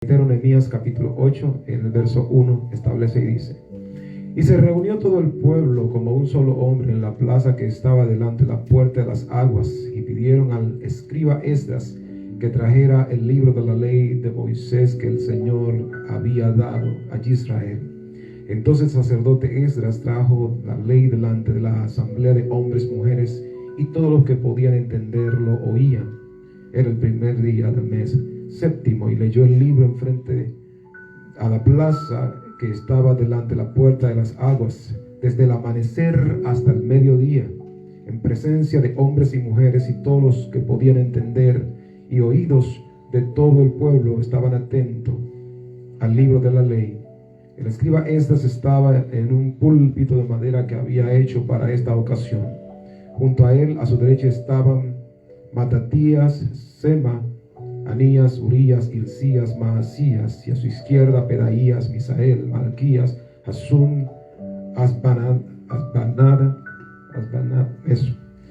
Nehemías capítulo 8, en el verso 1 establece y dice: Y se reunió todo el pueblo como un solo hombre en la plaza que estaba delante de la puerta de las aguas, y pidieron al escriba Esdras que trajera el libro de la ley de Moisés que el Señor había dado a Israel. Entonces el sacerdote Esdras trajo la ley delante de la asamblea de hombres, mujeres, y todos los que podían entenderlo oían. Era el primer día del mes séptimo, y leyó el libro enfrente a la plaza que estaba delante de la puerta de las aguas, desde el amanecer hasta el mediodía, en presencia de hombres y mujeres, y todos los que podían entender, y oídos de todo el pueblo estaban atentos al libro de la ley. El escriba Esdras estaba en un púlpito de madera que había hecho para esta ocasión. Junto a él, a su derecha, estaban Matatías, Sema, Anías, Urías, Hilcías, Maasías, y a su izquierda Pedaías, Misael, Malquías, Hasún,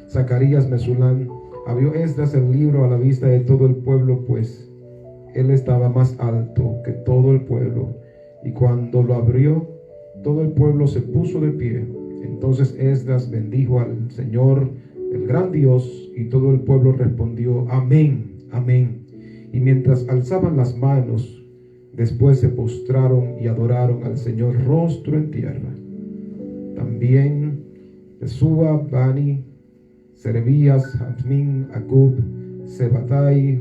Zacarías, Mesulán. Abrió Esdras el libro a la vista de todo el pueblo, pues él estaba más alto que todo el pueblo, y cuando lo abrió, todo el pueblo se puso de pie. Entonces Esdras bendijo al Señor, el gran Dios, y todo el pueblo respondió: Amén, amén. Y mientras alzaban las manos, después se postraron y adoraron al Señor rostro en tierra. También Jesúa, Bani, Serebías, Jazmín, Acub, Sebatai,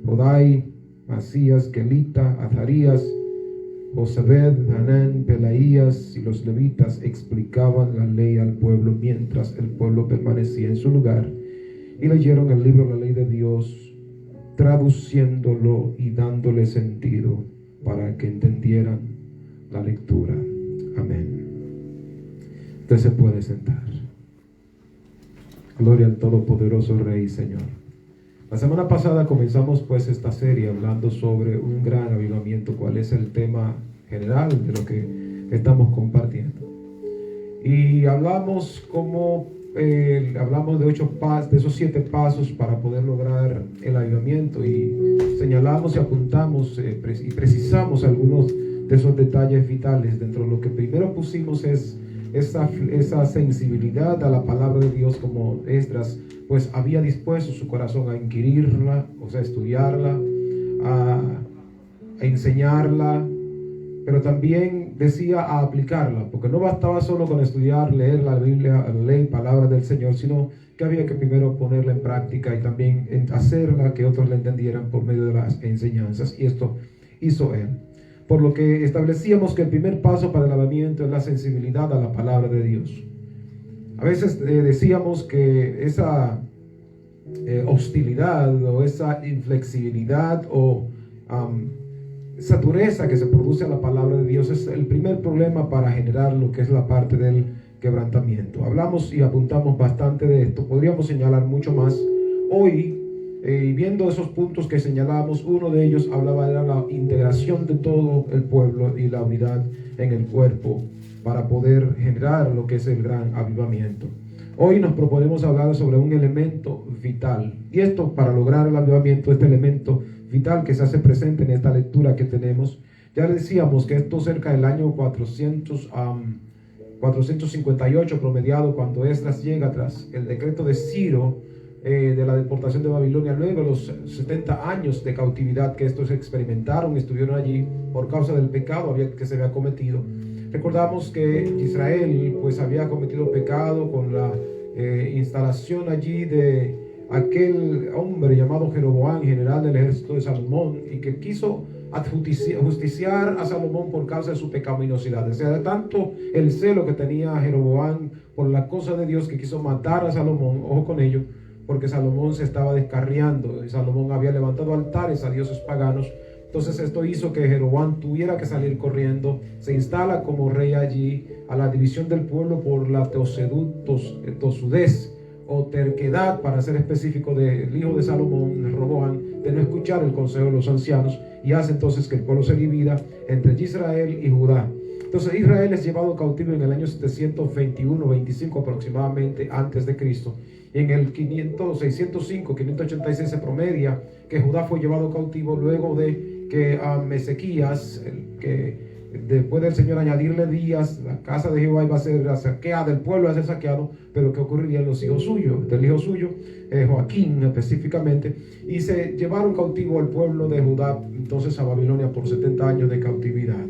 Jodai, Masías, Kelita, Azarías, Josabed, Hanán, Pelaías y los levitas explicaban la ley al pueblo mientras el pueblo permanecía en su lugar, y leyeron el libro de la ley de Dios, traduciéndolo y dándole sentido para que entendieran la lectura. Amén. Usted se puede sentar. Gloria al Todopoderoso Rey y Señor. La semana pasada comenzamos pues esta serie hablando sobre un gran avivamiento, cuál es el tema general de lo que estamos compartiendo. Y hablamos de esos 7 pasos para poder lograr el avivamiento, y señalamos y apuntamos y precisamos algunos de esos detalles vitales. Dentro de lo que primero pusimos es esa sensibilidad a la palabra de Dios, como Esdras pues había dispuesto su corazón a inquirirla, o sea, estudiarla, a enseñarla, pero también decía a aplicarla, porque no bastaba solo con estudiar, leer la Biblia, la ley, palabra del Señor, sino que había que primero ponerla en práctica y también hacerla que otros la entendieran por medio de las enseñanzas, y esto hizo él. Por lo que establecíamos que el primer paso para el avivamiento es la sensibilidad a la palabra de Dios. A veces decíamos que esa hostilidad o esa inflexibilidad o esa dureza que se produce a la palabra de Dios es el primer problema para generar lo que es la parte del quebrantamiento. Hablamos y apuntamos bastante de esto, podríamos señalar mucho más. Hoy, viendo esos puntos que señalábamos, uno de ellos hablaba de la integración de todo el pueblo y la unidad en el cuerpo para poder generar lo que es el gran avivamiento. Hoy nos proponemos hablar sobre un elemento vital, y esto para lograr el avivamiento, este elemento vital que se hace presente en esta lectura que tenemos. Ya le decíamos que esto cerca del año 458 promediado, cuando Esdras llega tras el decreto de Ciro de la deportación de Babilonia, luego de los 70 años de cautividad que estos experimentaron, estuvieron allí por causa del pecado que se había cometido. Recordamos que Israel pues había cometido pecado con la instalación allí de aquel hombre llamado Jeroboam, general del ejército de Salomón, y que quiso justiciar a Salomón por causa de su pecaminosidad. O sea, de tanto el celo que tenía Jeroboam por la cosa de Dios, que quiso matar a Salomón. Ojo con ello, porque Salomón se estaba descarriando, y Salomón había levantado altares a dioses paganos. Entonces esto hizo que Jeroboam tuviera que salir corriendo, se instala como rey allí, a la división del pueblo por la tosudez o terquedad, para ser específico, del hijo de Salomón, Roboam, de no escuchar el consejo de los ancianos, y hace entonces que el pueblo se divida entre Israel y Judá. Entonces Israel es llevado cautivo en el año 721-25 aproximadamente antes de Cristo. Y en el 605-586 se promedia que Judá fue llevado cautivo luego de que Ezequías, que después del Señor añadirle días, la casa de Jehová iba a ser saqueada, el pueblo iba a ser saqueado, pero ¿qué ocurriría en los hijos suyos? Del hijo suyo, Joaquín específicamente, y se llevaron cautivo al pueblo de Judá, entonces a Babilonia por 70 años de cautividad.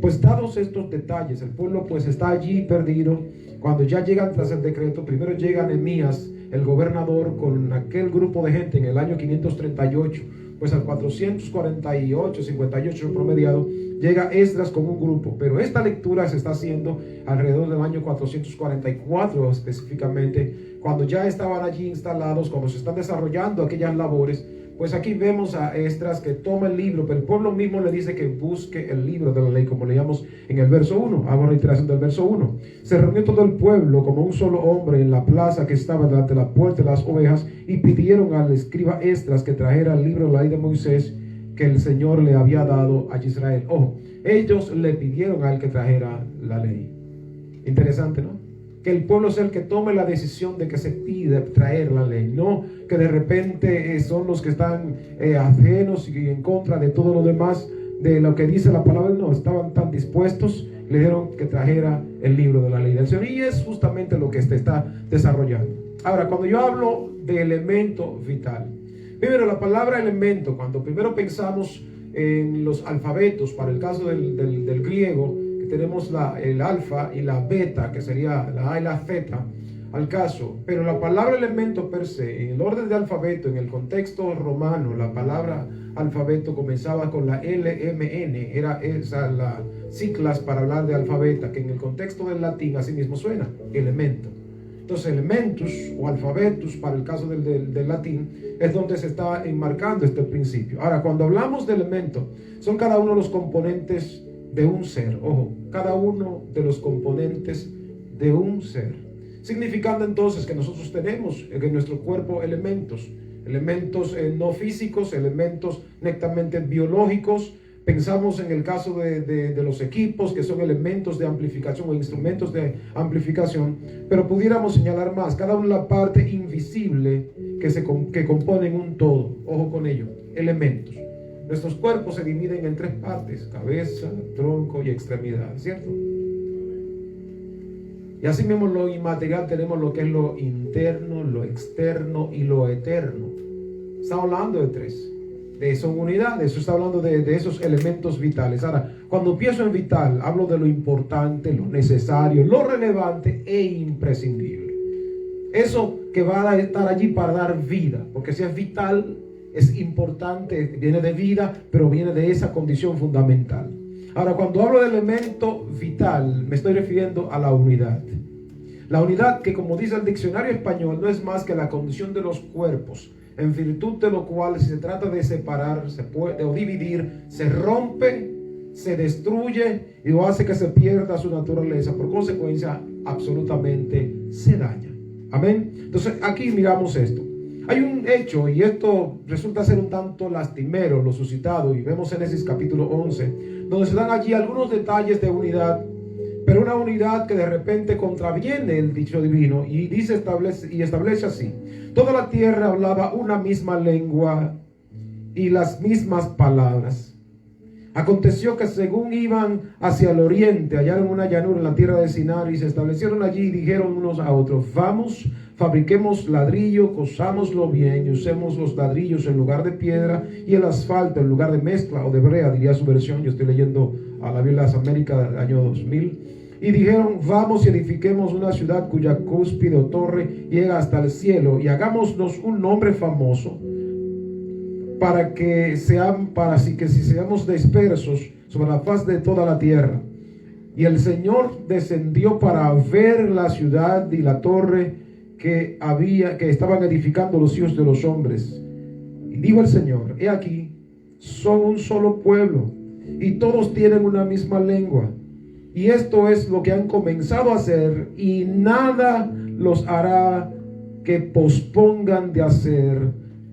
Pues dados estos detalles, el pueblo pues está allí perdido. Cuando ya llegan tras el decreto, primero llega Nehemías, el gobernador, con aquel grupo de gente en el año 538, pues al 448, 58 promediado, llega Esdras con un grupo, pero esta lectura se está haciendo alrededor del año 444 específicamente, cuando ya estaban allí instalados, cuando se están desarrollando aquellas labores. Pues aquí vemos a Esdras que toma el libro, pero el pueblo mismo le dice que busque el libro de la ley, como leíamos en el verso 1. Hago reiteración del verso 1. Se reunió todo el pueblo como un solo hombre en la plaza que estaba delante de la puerta de las ovejas, y pidieron al escriba Esdras que trajera el libro de la ley de Moisés que el Señor le había dado a Israel. Ojo, ellos le pidieron a él que trajera la ley. Interesante, ¿no? Que el pueblo sea el que tome la decisión de que se pide traer la ley, no que de repente son los que están ajenos y en contra de todo lo demás, de lo que dice la palabra. No, estaban tan dispuestos, le dijeron que trajera el libro de la ley del Señor, y es justamente lo que se está desarrollando. Ahora, cuando yo hablo de elemento vital, primero la palabra elemento, cuando primero pensamos en los alfabetos, para el caso del griego, tenemos el alfa y la beta, que sería la A y la Z al caso, pero la palabra elemento per se, en el orden de alfabeto, en el contexto romano, la palabra alfabeto comenzaba con la LMN, era esa las siglas para hablar de alfabeta, que en el contexto del latín así mismo suena, elemento. Entonces elementus o alfabetus para el caso del latín es donde se está enmarcando este principio. Ahora, cuando hablamos de elemento, son cada uno de los componentes de un ser. Ojo, cada uno de los componentes de un ser, significando entonces que nosotros tenemos en nuestro cuerpo elementos no físicos, elementos netamente biológicos. Pensamos en el caso de los equipos, que son elementos de amplificación o instrumentos de amplificación, pero pudiéramos señalar más, cada una la parte invisible que componen un todo. Ojo con ello, elementos. Nuestros cuerpos se dividen en tres partes: cabeza, tronco y extremidades, ¿cierto? Y así mismo lo inmaterial tenemos lo que es lo interno, lo externo y lo eterno. Está hablando de tres. Son unidades, eso está hablando de esos elementos vitales. Ahora, cuando pienso en vital, hablo de lo importante, lo necesario, lo relevante e imprescindible. Eso que va a estar allí para dar vida, porque si es vital, es importante, viene de vida, pero viene de esa condición fundamental. Ahora, cuando hablo de elemento vital, me estoy refiriendo a la unidad. La unidad, que como dice el diccionario español, no es más que la condición de los cuerpos, en virtud de lo cual, si se trata de separar, se puede, o dividir, se rompe, se destruye y o hace que se pierda su naturaleza. Por consecuencia, absolutamente se daña. Amén. Entonces, aquí miramos esto. Hay un hecho, y esto resulta ser un tanto lastimero, lo suscitado, y vemos Génesis capítulo 11, donde se dan allí algunos detalles de unidad, pero una unidad que de repente contraviene el dicho divino, y establece así: toda la tierra hablaba una misma lengua y las mismas palabras. Aconteció que según iban hacia el oriente, hallaron una llanura en la tierra de Sinar, y se establecieron allí y dijeron unos a otros: vamos, fabriquemos ladrillo, cosámoslo bien y usemos los ladrillos en lugar de piedra y el asfalto en lugar de mezcla o de brea, diría su versión. Yo estoy leyendo a la Biblia de las Américas del año 2000. Y dijeron: vamos y edifiquemos una ciudad cuya cúspide o torre llega hasta el cielo, y hagámonos un nombre famoso, para que si seamos dispersos sobre la faz de toda la tierra. Y el Señor descendió para ver la ciudad y la torre que estaban edificando los hijos de los hombres. Y dijo el Señor: he aquí, son un solo pueblo, y todos tienen una misma lengua. Y esto es lo que han comenzado a hacer, y nada los hará que pospongan de hacer,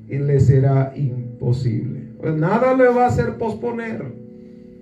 y les será imposible. Pues nada le va a hacer posponer.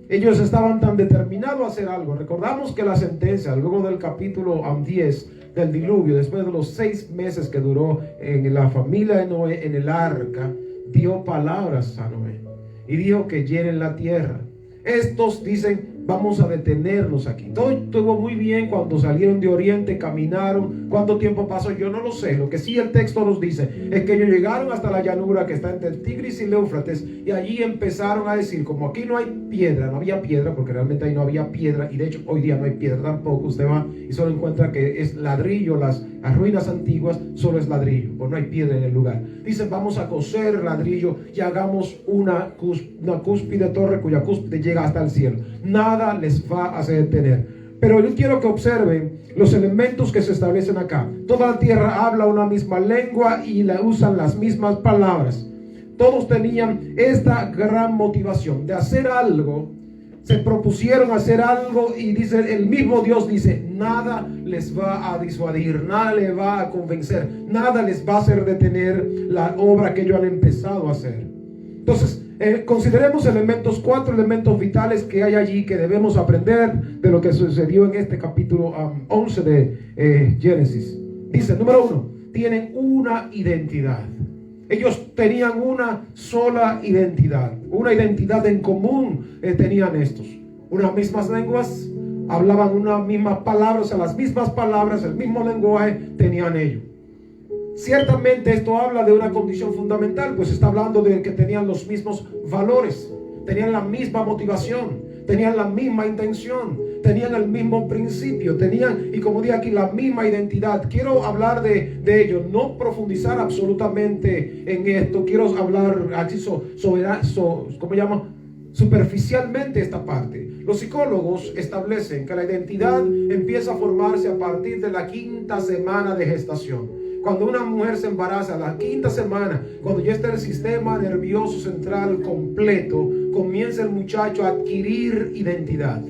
Ellos estaban tan determinados a hacer algo. Recordamos que la sentencia, luego del capítulo 10 del diluvio, después de los 6 meses que duró en la familia de Noé en el arca, dio palabras a Noé. y dijo que llenen la tierra. Estos dicen, vamos a detenernos aquí. Todo estuvo muy bien cuando salieron de Oriente, caminaron. ¿Cuánto tiempo pasó? Yo no lo sé. Lo que sí el texto nos dice es que ellos llegaron hasta la llanura que está entre el Tigris y el Éufrates, y allí empezaron a decir, como aquí no hay piedra, no había piedra, porque realmente ahí no había piedra, y de hecho hoy día no hay piedra tampoco. Usted va y solo encuentra que es ladrillo, las ruinas antiguas solo es ladrillo, pues no hay piedra en el lugar. Dicen, vamos a coser ladrillo y hagamos una cúspide torre cuya cúspide llega hasta el cielo. Nada les va a hacer detener. Pero yo quiero que observen los elementos que se establecen acá. Toda la tierra habla una misma lengua y la usan las mismas palabras. Todos tenían esta gran motivación de hacer algo. Se propusieron hacer algo, y dice, el mismo Dios dice, nada les va a disuadir, nada les va a convencer, nada les va a hacer detener la obra que ellos han empezado a hacer. Entonces, consideremos cuatro elementos vitales que hay allí, que debemos aprender de lo que sucedió en este capítulo 11 de Génesis. Dice, número 1, tienen una identidad. Ellos tenían una sola identidad, una identidad en común tenían estos. Unas mismas lenguas, hablaban unas mismas palabras, o sea, las mismas palabras, el mismo lenguaje tenían ellos. Ciertamente esto habla de una condición fundamental, pues está hablando de que tenían los mismos valores, tenían la misma motivación, tenían la misma intención, tenían el mismo principio, tenían, y como dije aquí, la misma identidad. Quiero hablar de ello, no profundizar absolutamente en esto. Quiero hablar así ¿cómo llama? Superficialmente esta parte. Los psicólogos establecen que la identidad empieza a formarse a partir de la 5ª semana de gestación. Cuando una mujer se embaraza, la 5ª semana, cuando ya está el sistema nervioso central completo, comienza el muchacho a adquirir identidad.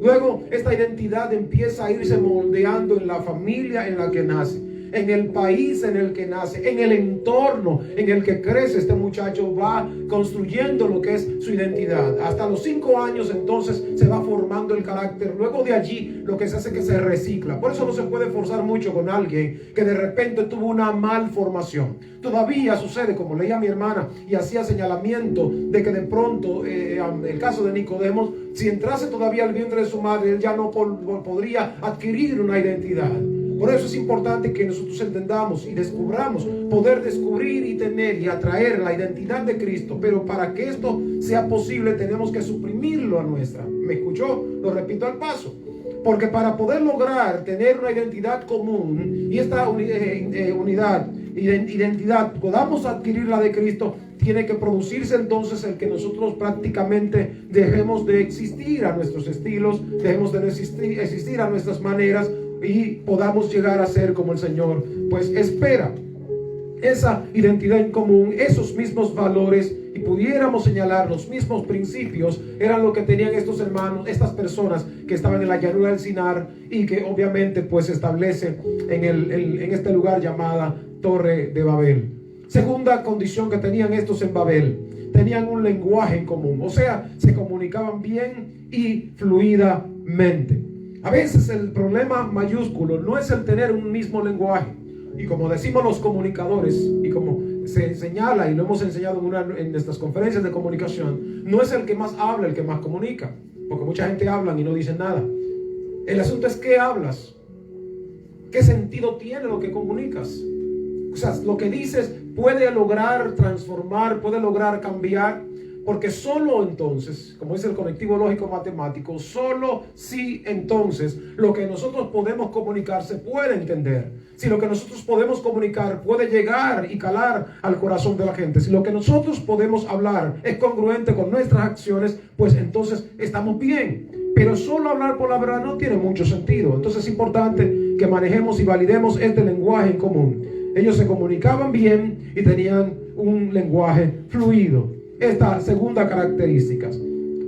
Luego esta identidad empieza a irse moldeando en la familia en la que nace, en el país en el que nace, en el entorno en el que crece. Este muchacho va construyendo lo que es su identidad. Hasta los 5 años entonces se va formando el carácter. Luego de allí lo que se hace es que se recicla. Por eso no se puede forzar mucho con alguien que de repente tuvo una malformación. Todavía sucede, como leía mi hermana y hacía señalamiento de que de pronto, el caso de Nicodemo, si entrase todavía al vientre de su madre, él ya no podría adquirir una identidad. Por eso es importante que nosotros entendamos y descubramos, poder descubrir y tener y atraer la identidad de Cristo. Pero para que esto sea posible tenemos que suprimirlo a nuestra. ¿Me escuchó? Lo repito al paso. Porque para poder lograr tener una identidad común y esta identidad podamos adquirir la de Cristo, tiene que producirse entonces el que nosotros prácticamente dejemos de existir a nuestros estilos, dejemos de existir a nuestras maneras, y podamos llegar a ser como el Señor pues espera. Esa identidad en común, esos mismos valores, y pudiéramos señalar los mismos principios, eran lo que tenían estos hermanos, estas personas que estaban en la llanura del Sinar, y que obviamente pues se establece en este lugar llamada Torre de Babel. Segunda condición que tenían estos en Babel: tenían un lenguaje en común, o sea, se comunicaban bien y fluidamente. A veces el problema mayúsculo no es el tener un mismo lenguaje, y como decimos los comunicadores, y como se señala y lo hemos enseñado en nuestras conferencias de comunicación, no es el que más habla el que más comunica, porque mucha gente habla y no dice nada. El asunto es qué hablas, qué sentido tiene lo que comunicas. O sea, lo que dices puede lograr transformar, puede lograr cambiar. Porque solo entonces, como dice el conectivo lógico matemático, solo si entonces lo que nosotros podemos comunicar se puede entender. Si lo que nosotros podemos comunicar puede llegar y calar al corazón de la gente. Si lo que nosotros podemos hablar es congruente con nuestras acciones, pues entonces estamos bien. Pero solo hablar por la verdad no tiene mucho sentido. Entonces es importante que manejemos y validemos este lenguaje en común. Ellos se comunicaban bien y tenían un lenguaje fluido. Esta segunda característica.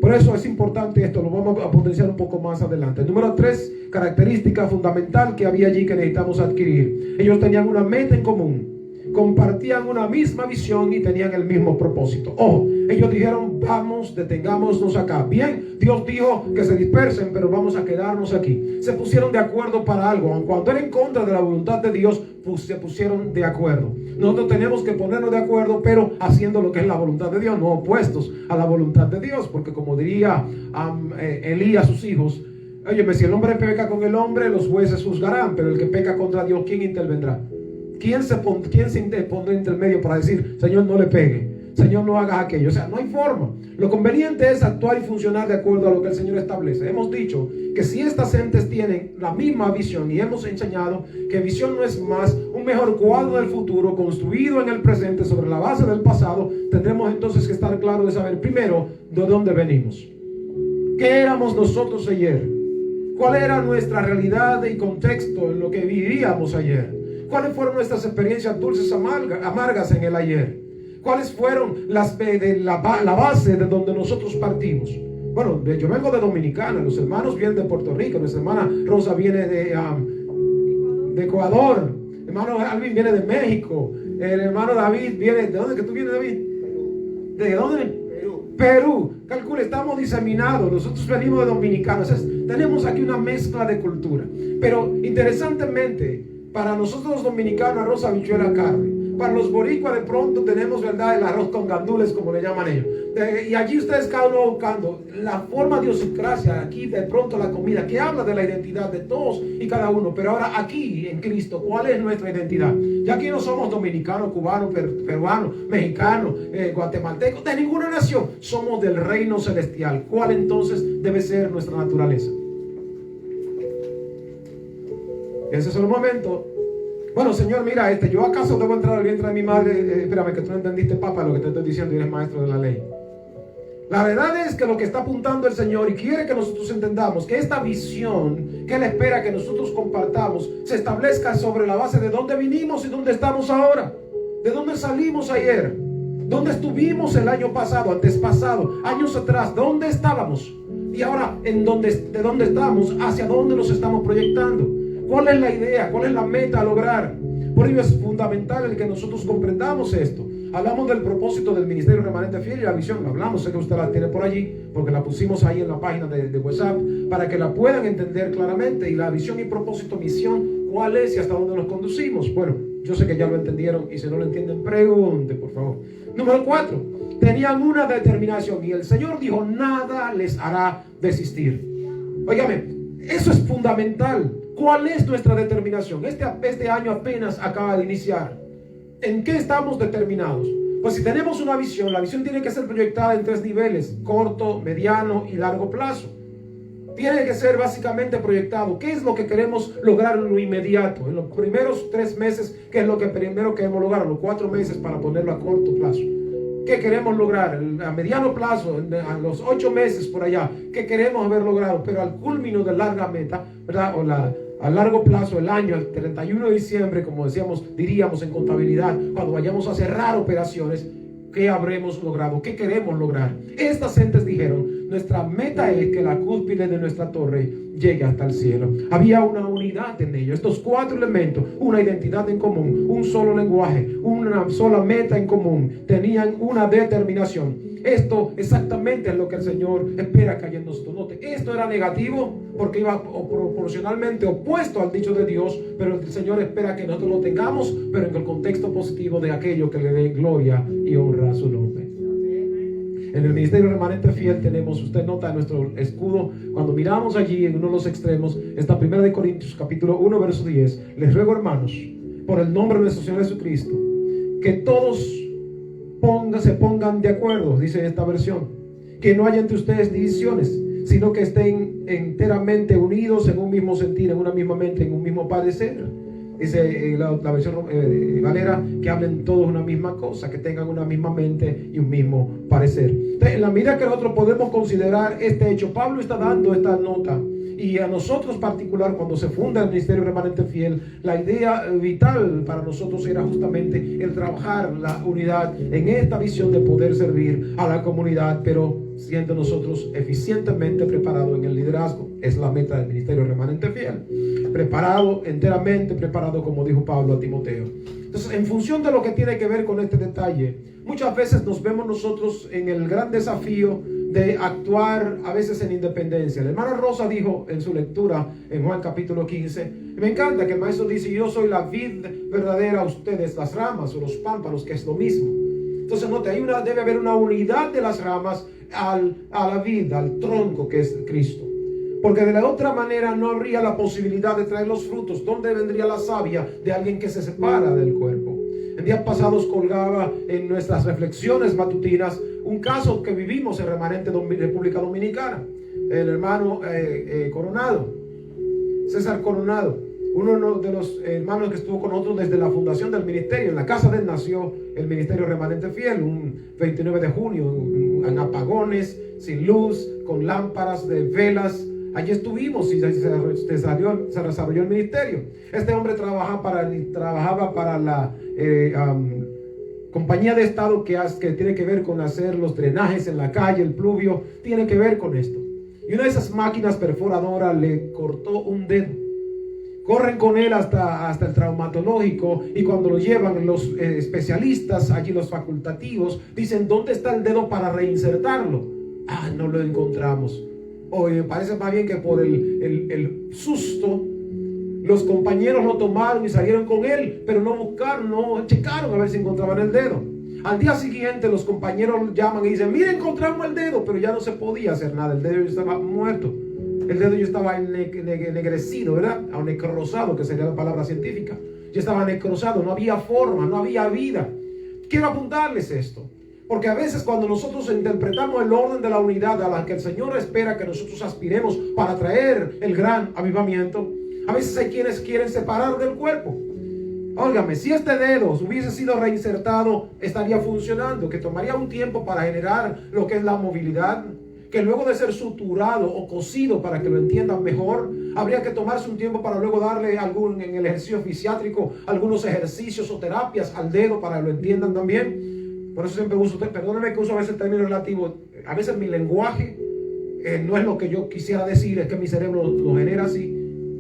Por eso es importante esto, lo vamos a potenciar un poco más adelante. Número 3, característica fundamental que había allí que necesitamos adquirir. Ellos tenían una meta en común. compartían una misma visión y tenían el mismo propósito. Ojo, ellos dijeron, vamos, detengámonos acá. Bien, Dios dijo que se dispersen, pero vamos a quedarnos aquí. Se pusieron de acuerdo para algo, aun cuando era en contra de la voluntad de Dios, pues se pusieron de acuerdo. Nosotros tenemos que ponernos de acuerdo, pero haciendo lo que es la voluntad de Dios, no opuestos a la voluntad de Dios, porque como diría Elí a sus hijos, óyeme, si el hombre peca con el hombre, los jueces juzgarán, pero el que peca contra Dios, ¿quién intervendrá? ¿Quién se pondrá entre el medio para decir, Señor, no le pegue, Señor, no hagas aquello? O sea, no hay forma. Lo conveniente es actuar y funcionar de acuerdo a lo que el Señor establece. Hemos dicho que si estas entes tienen la misma visión, y hemos enseñado que visión no es más un mejor cuadro del futuro construido en el presente sobre la base del pasado, tendremos entonces que estar claros de saber primero de dónde venimos. ¿Qué éramos nosotros ayer? ¿Cuál era nuestra realidad y contexto en lo que vivíamos ayer? ¿Cuáles fueron nuestras experiencias dulces, amargas en el ayer? ¿Cuáles fueron la base de donde nosotros partimos? Bueno, yo vengo de Dominicana, los hermanos vienen de Puerto Rico, nuestra hermana Rosa viene de Ecuador, el hermano Alvin viene de México, el hermano David viene, ¿de dónde que tú vienes, David? ¿De dónde? Perú. Calcula, estamos diseminados. Nosotros venimos de dominicanos. Tenemos aquí una mezcla de cultura. Pero interesantemente, para nosotros los dominicanos, arroz, habichuela, carne. Para los boricuas de pronto tenemos, ¿verdad?, el arroz con gandules, como le llaman ellos. Y allí ustedes cada uno buscando la forma de idiosincrasia, aquí de pronto la comida, que habla de la identidad de todos y cada uno. Pero ahora aquí en Cristo, ¿cuál es nuestra identidad? Ya aquí no somos dominicanos, cubanos, peruanos, mexicanos, guatemaltecos, de ninguna nación. Somos del reino celestial. ¿Cuál entonces debe ser nuestra naturaleza? Ese es el momento. Bueno, Señor, mira, ¿yo acaso debo entrar al vientre de mi madre? Espérame, que tú no entendiste, papá, lo que te estoy diciendo, y eres maestro de la ley. La verdad es que lo que está apuntando el Señor, y quiere que nosotros entendamos, que esta visión que Él espera que nosotros compartamos, se establezca sobre la base de dónde vinimos y dónde estamos ahora. De dónde salimos ayer. Dónde estuvimos el año pasado, antes pasado, años atrás. ¿Dónde estábamos? Y ahora, de dónde estamos, hacia dónde nos estamos proyectando. ¿Cuál es la idea? ¿Cuál es la meta a lograr? Por ello es fundamental el que nosotros comprendamos esto. Hablamos del propósito del Ministerio Remanente Fiel y la visión. Hablamos, sé que usted la tiene por allí, porque la pusimos ahí en la página de WhatsApp, para que la puedan entender claramente. Y la visión y propósito, misión, ¿cuál es y hasta dónde nos conducimos? Bueno, yo sé que ya lo entendieron, y si no lo entienden, pregunte, por favor. Número 4, tenían una determinación, y el Señor dijo, nada les hará desistir. Óigame, eso es fundamental. ¿Cuál es nuestra determinación? Este año apenas acaba de iniciar. ¿En qué estamos determinados? Pues si tenemos una visión, la visión tiene que ser proyectada en 3 niveles: corto, mediano y largo plazo. Tiene que ser básicamente proyectado. ¿Qué es lo que queremos lograr en lo inmediato? En los primeros 3 meses, ¿qué es lo que primero queremos lograr? Los 4 meses para ponerlo a corto plazo. ¿Qué queremos lograr? A mediano plazo, a los 8 meses por allá, ¿qué queremos haber logrado? Pero al culmino de larga meta, ¿verdad? A largo plazo, el año, el 31 de diciembre, como diríamos en contabilidad, cuando vayamos a cerrar operaciones, ¿qué habremos logrado? ¿Qué queremos lograr? Estas entes dijeron, nuestra meta es que la cúspide de nuestra torre llegue hasta el cielo. Había una unidad en ello. Estos 4 elementos, una identidad en común, un solo lenguaje, una sola meta en común, tenían una determinación. Esto exactamente es lo que el Señor espera que haya en nosotros. Note, esto era negativo porque iba proporcionalmente opuesto al dicho de Dios, pero el Señor espera que nosotros lo tengamos, pero en el contexto positivo de aquello que le dé gloria y honra a su nombre. En el Ministerio Remanente Fiel tenemos, usted nota nuestro escudo, cuando miramos allí en uno de los extremos, está 1 Corintios capítulo 1 verso 10. Les ruego, hermanos, por el nombre de nuestro Señor Jesucristo, que todos se pongan de acuerdo, dice esta versión, que no haya entre ustedes divisiones, sino que estén enteramente unidos en un mismo sentir, en una misma mente, en un mismo padecer. Dice la versión Valera, que hablen todos una misma cosa, que tengan una misma mente y un mismo parecer. Entonces, en la medida que nosotros podemos considerar este hecho, Pablo está dando esta nota, y a nosotros particular, cuando se funda el Ministerio Remanente Fiel, la idea vital para nosotros era justamente el trabajar la unidad en esta visión de poder servir a la comunidad, pero siendo nosotros eficientemente preparados en el liderazgo. Es la meta del Ministerio Remanente Fiel. Preparado, enteramente preparado, como dijo Pablo a Timoteo. Entonces, en función de lo que tiene que ver con este detalle, muchas veces nos vemos nosotros en el gran desafío de actuar a veces en independencia. La hermana Rosa dijo en su lectura en Juan capítulo 15, me encanta que el maestro dice, yo soy la vid verdadera, ustedes las ramas o los pámpanos, que es lo mismo. Entonces note, debe haber una unidad de las ramas a la vid, al tronco que es Cristo. Porque de la otra manera no habría la posibilidad de traer los frutos. ¿Dónde vendría la savia de alguien que se separa del cuerpo? En días pasados colgaba en nuestras reflexiones matutinas un caso que vivimos en Remanente República Dominicana. El hermano Coronado, César Coronado, uno de los hermanos que estuvo con nosotros desde la fundación del ministerio. En la casa de él nació el ministerio Remanente Fiel, un 29 de junio, en apagones, sin luz, con lámparas de velas. Allí estuvimos y se desarrolló el ministerio. Este hombre trabajaba para la compañía de Estado que tiene que ver con hacer los drenajes en la calle, el pluvio, tiene que ver con esto. Y una de esas máquinas perforadoras le cortó un dedo. Corren con él hasta el traumatológico, y cuando lo llevan los especialistas, allí los facultativos, dicen, ¿dónde está el dedo para reinsertarlo? No lo encontramos. Oye, parece más bien que por el susto, los compañeros lo tomaron y salieron con él, pero no buscaron, no checaron a ver si encontraban el dedo. Al día siguiente los compañeros llaman y dicen, mira, encontramos el dedo, pero ya no se podía hacer nada, el dedo ya estaba muerto, el dedo ya estaba ennegrecido, ¿verdad? O necrosado, que sería la palabra científica. Ya estaba necrosado, no había forma, no había vida. Quiero apuntarles esto, porque a veces cuando nosotros interpretamos el orden de la unidad a la que el Señor espera que nosotros aspiremos para traer el gran avivamiento, a veces hay quienes quieren separar del cuerpo. Óigame, si este dedo hubiese sido reinsertado, estaría funcionando, que tomaría un tiempo para generar lo que es la movilidad, que luego de ser suturado o cosido, para que lo entiendan mejor, habría que tomarse un tiempo para luego darle en el ejercicio fisiátrico algunos ejercicios o terapias al dedo para que lo entiendan también. Por eso siempre uso, perdónenme que uso a veces el término relativo, a veces mi lenguaje no es lo que yo quisiera decir, es que mi cerebro lo genera así.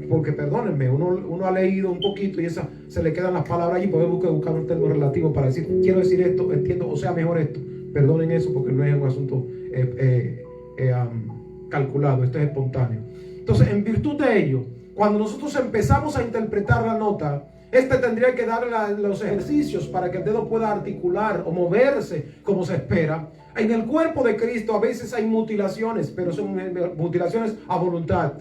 Porque perdónenme, uno ha leído un poquito y se le quedan las palabras allí, puede buscar un término relativo para decir, quiero decir esto, entiendo, o sea, mejor esto. Perdonen eso porque no es un asunto calculado, esto es espontáneo. Entonces, en virtud de ello, cuando nosotros empezamos a interpretar la nota, tendría que dar los ejercicios para que el dedo pueda articular o moverse como se espera. En el cuerpo de Cristo a veces hay mutilaciones, pero son mutilaciones a voluntad.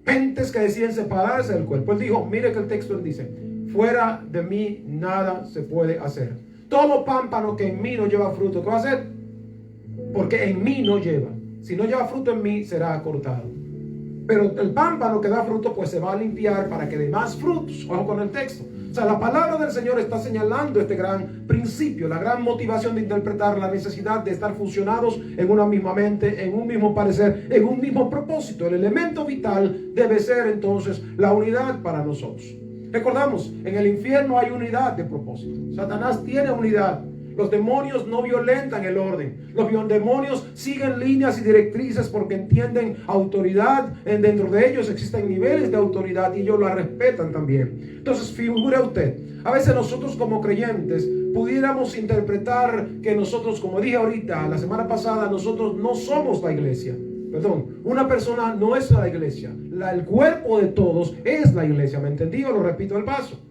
Gentes que deciden separarse del cuerpo. Él dijo, mire que el texto él dice, fuera de mí nada se puede hacer. Todo pámpano que en mí no lleva fruto, ¿qué va a hacer? Porque en mí no lleva. Si no lleva fruto en mí, será cortado. Pero el pámpano que da fruto, pues se va a limpiar para que dé más frutos. Ojo con el texto. O sea, la palabra del Señor está señalando este gran principio, la gran motivación de interpretar la necesidad de estar fusionados en una misma mente, en un mismo parecer, en un mismo propósito. El elemento vital debe ser entonces la unidad para nosotros. Recordamos, en el infierno hay unidad de propósito. Satanás tiene unidad. Los demonios no violentan el orden. Los demonios siguen líneas y directrices porque entienden autoridad. Dentro de ellos existen niveles de autoridad y ellos la respetan también. Entonces, figure usted, a veces nosotros como creyentes pudiéramos interpretar que nosotros, como dije ahorita, la semana pasada, nosotros no somos la iglesia. Perdón, una persona no es la iglesia. El cuerpo de todos es la iglesia. ¿Me entendí? Lo repito al paso.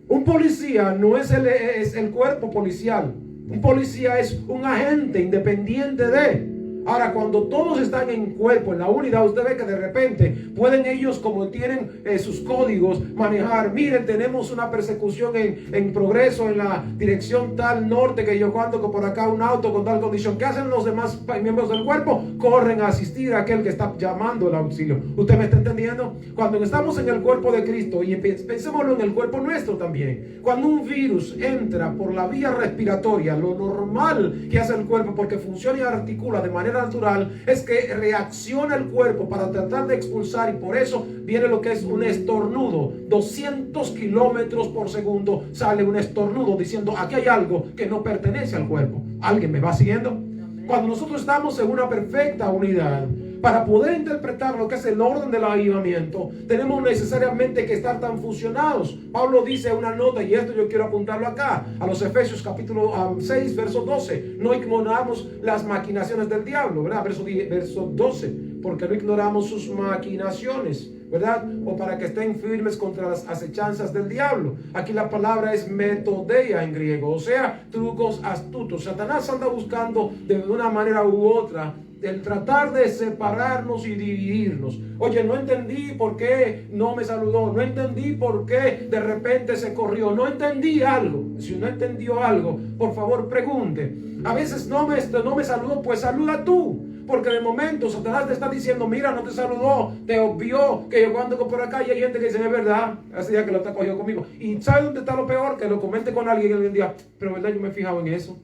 Un policía no es el cuerpo policial. Un policía es un agente independiente de. Ahora, cuando todos están en cuerpo, en la unidad, usted ve que de repente pueden ellos, como tienen sus códigos, manejar. Miren, tenemos una persecución en progreso en la dirección tal norte, que yo cuando que por acá un auto con tal condición. ¿Qué hacen los demás miembros del cuerpo? Corren a asistir a aquel que está llamando el auxilio. ¿Usted me está entendiendo? Cuando estamos en el cuerpo de Cristo, y pensémoslo en el cuerpo nuestro también. Cuando un virus entra por la vía respiratoria, lo normal que hace el cuerpo, porque funciona y articula de manera natural, es que reacciona el cuerpo para tratar de expulsar, y por eso viene lo que es un estornudo. 200 kilómetros por segundo sale un estornudo diciendo, aquí hay algo que no pertenece al cuerpo. ¿Alguien me va siguiendo? Cuando nosotros estamos en una perfecta unidad, para poder interpretar lo que es el orden del avivamiento, tenemos necesariamente que estar tan fusionados. Pablo dice una nota, y esto yo quiero apuntarlo acá, a los Efesios capítulo 6, verso 12. No ignoramos las maquinaciones del diablo, ¿verdad? Verso 12. Porque no ignoramos sus maquinaciones, ¿verdad? O para que estén firmes contra las acechanzas del diablo. Aquí la palabra es metodeia en griego, o sea, trucos astutos. Satanás anda buscando de una manera u otra el tratar de separarnos y dividirnos. Oye, no entendí por qué no me saludó, no entendí por qué de repente se corrió, no entendí algo. Si no entendió algo, por favor pregunte. A veces no me saludó, pues saluda tú. Porque de momento Satanás te está diciendo, mira, no te saludó, te obvió, que yo cuando por acá y hay gente que dice, es verdad, hace día que lo está cogiendo conmigo. Y ¿sabe dónde está lo peor? Que lo comente con alguien y alguien diga, pero verdad, yo me he fijado en eso.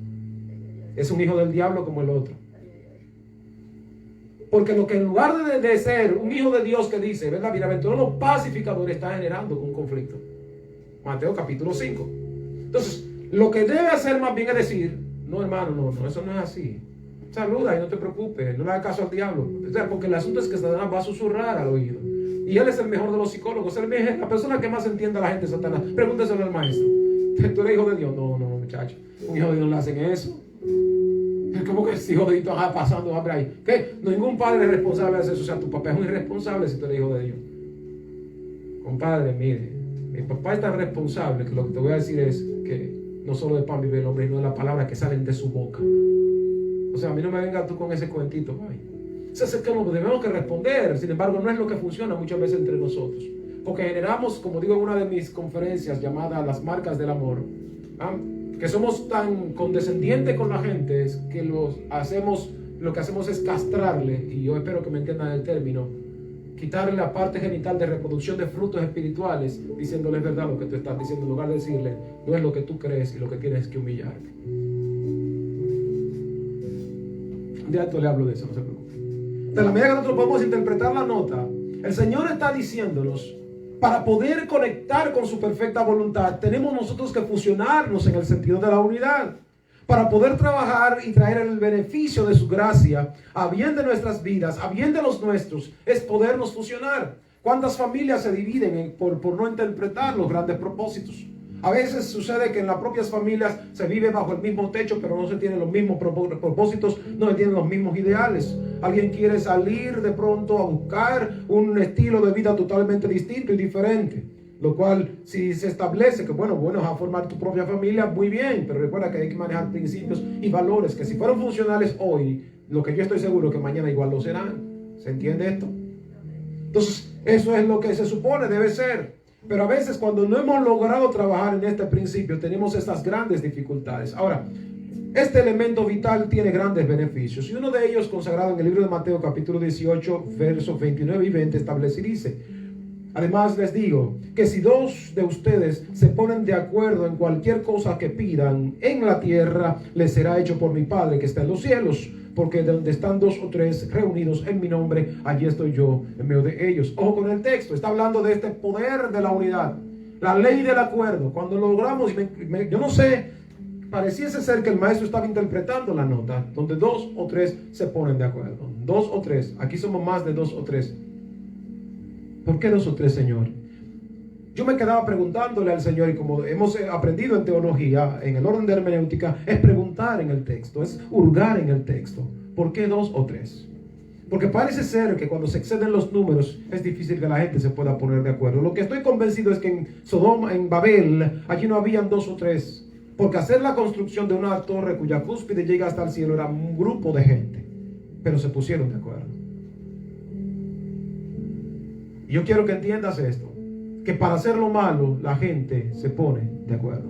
Es un hijo del diablo como el otro. Porque lo que en lugar de ser un hijo de Dios que dice, ¿verdad? Bienaventurados los pacificadores, está generando un conflicto. Mateo capítulo 5. Entonces, lo que debe hacer más bien es decir, no hermano, no, eso no es así. Saluda y no te preocupes, no le hagas caso al diablo. O sea, porque el asunto es que Satanás va a susurrar al oído. Y él es el mejor de los psicólogos, la persona que más entiende a la gente es Satanás. Pregúnteselo al maestro. ¿Tú eres hijo de Dios? No, muchacho. Un hijo de Dios no le hacen eso. Es como que ese hijo de Dios está pasando hambre ahí. ¿Qué? Ningún padre es responsable de eso. O sea, tu papá es un irresponsable si tú eres hijo de Dios. Compadre, mire, mi papá es tan responsable que lo que te voy a decir es que no solo de pan vive el hombre, sino de las palabras que salen de su boca. O sea, a mí no me vengas tú con ese cuentito. Eso es que nos debemos que responder. Sin embargo, no es lo que funciona muchas veces entre nosotros. Porque generamos, como digo en una de mis conferencias llamada Las Marcas del Amor, que somos tan condescendientes con la gente que lo que hacemos es castrarle, y yo espero que me entiendan el término, quitarle la parte genital de reproducción de frutos espirituales, diciéndole verdad lo que tú estás diciendo, en lugar de decirle, no es lo que tú crees y lo que tienes que humillarte. De alto le hablo de eso, no se preocupe. De la medida que nosotros podemos interpretar la nota, el Señor está diciéndonos, para poder conectar con su perfecta voluntad, tenemos nosotros que fusionarnos en el sentido de la unidad. Para poder trabajar y traer el beneficio de su gracia a bien de nuestras vidas, a bien de los nuestros, es podernos fusionar. ¿Cuántas familias se dividen por no interpretar los grandes propósitos? A veces sucede que en las propias familias se vive bajo el mismo techo, pero no se tienen los mismos propósitos, no se tienen los mismos ideales. Alguien quiere salir de pronto a buscar un estilo de vida totalmente distinto y diferente. Lo cual, si se establece que, bueno, a formar tu propia familia, muy bien, pero recuerda que hay que manejar principios y valores que si fueron funcionales hoy, lo que yo estoy seguro que mañana igual lo serán. ¿Se entiende esto? Entonces, eso es lo que se supone debe ser. Pero a veces cuando no hemos logrado trabajar en este principio, tenemos estas grandes dificultades. Ahora, este elemento vital tiene grandes beneficios. Y uno de ellos, consagrado en el libro de Mateo capítulo 18, versos 29 y 20, establece y dice: además les digo que si dos de ustedes se ponen de acuerdo en cualquier cosa que pidan en la tierra, les será hecho por mi Padre que está en los cielos. Porque donde están dos o tres reunidos en mi nombre, allí estoy yo en medio de ellos. Ojo con el texto, está hablando de este poder de la unidad, la ley del acuerdo. Cuando lo logramos, yo no sé, pareciese ser que el maestro estaba interpretando la nota, donde dos o tres se ponen de acuerdo. Dos o tres, aquí somos más de dos o tres. ¿Por qué dos o tres, Señor? Yo me quedaba preguntándole al Señor, y como hemos aprendido en teología, en el orden de hermenéutica, es preguntar en el texto, es hurgar en el texto. ¿Por qué dos o tres? Porque parece ser que cuando se exceden los números es difícil que la gente se pueda poner de acuerdo. Lo que estoy convencido es que en Sodoma, en Babel, allí no habían dos o tres. Porque hacer la construcción de una torre cuya cúspide llega hasta el cielo era un grupo de gente. Pero se pusieron de acuerdo. Y yo quiero que entiendas esto, que para hacer lo malo la gente se pone de acuerdo,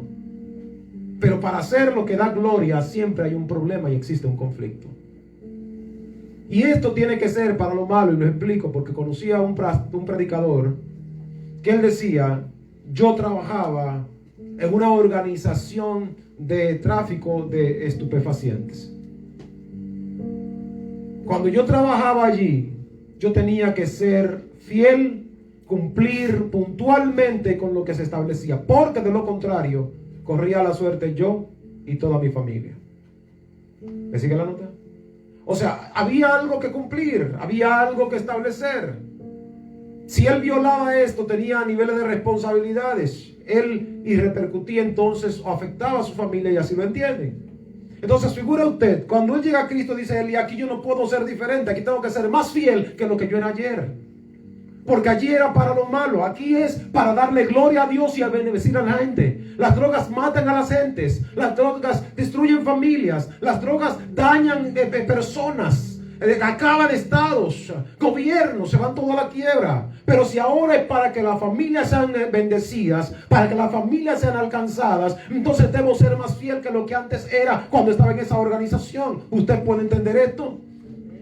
pero para hacer lo que da gloria siempre hay un problema y existe un conflicto. Y esto tiene que ser para lo malo, y lo explico porque conocí a un predicador que él decía: yo trabajaba en una organización de tráfico de estupefacientes. Cuando yo trabajaba allí, yo tenía que ser fiel, cumplir puntualmente con lo que se establecía, porque de lo contrario corría la suerte yo y toda mi familia. ¿Me sigue la nota? O sea, había algo que cumplir, había algo que establecer. Si él violaba esto, tenía niveles de responsabilidades. Él y repercutía entonces o afectaba a su familia, y así lo entienden. Entonces figura usted, cuando él llega a Cristo, dice él, y aquí yo no puedo ser diferente, aquí tengo que ser más fiel que lo que yo era ayer. Porque allí era para lo malo, aquí es para darle gloria a Dios y a bendecir a la gente. Las drogas matan a las gentes, las drogas destruyen familias, las drogas dañan personas, acaban estados, gobiernos, se van toda la quiebra. Pero si ahora es para que las familias sean bendecidas, para que las familias sean alcanzadas, entonces debo ser más fiel que lo que antes era cuando estaba en esa organización. ¿Usted puede entender esto?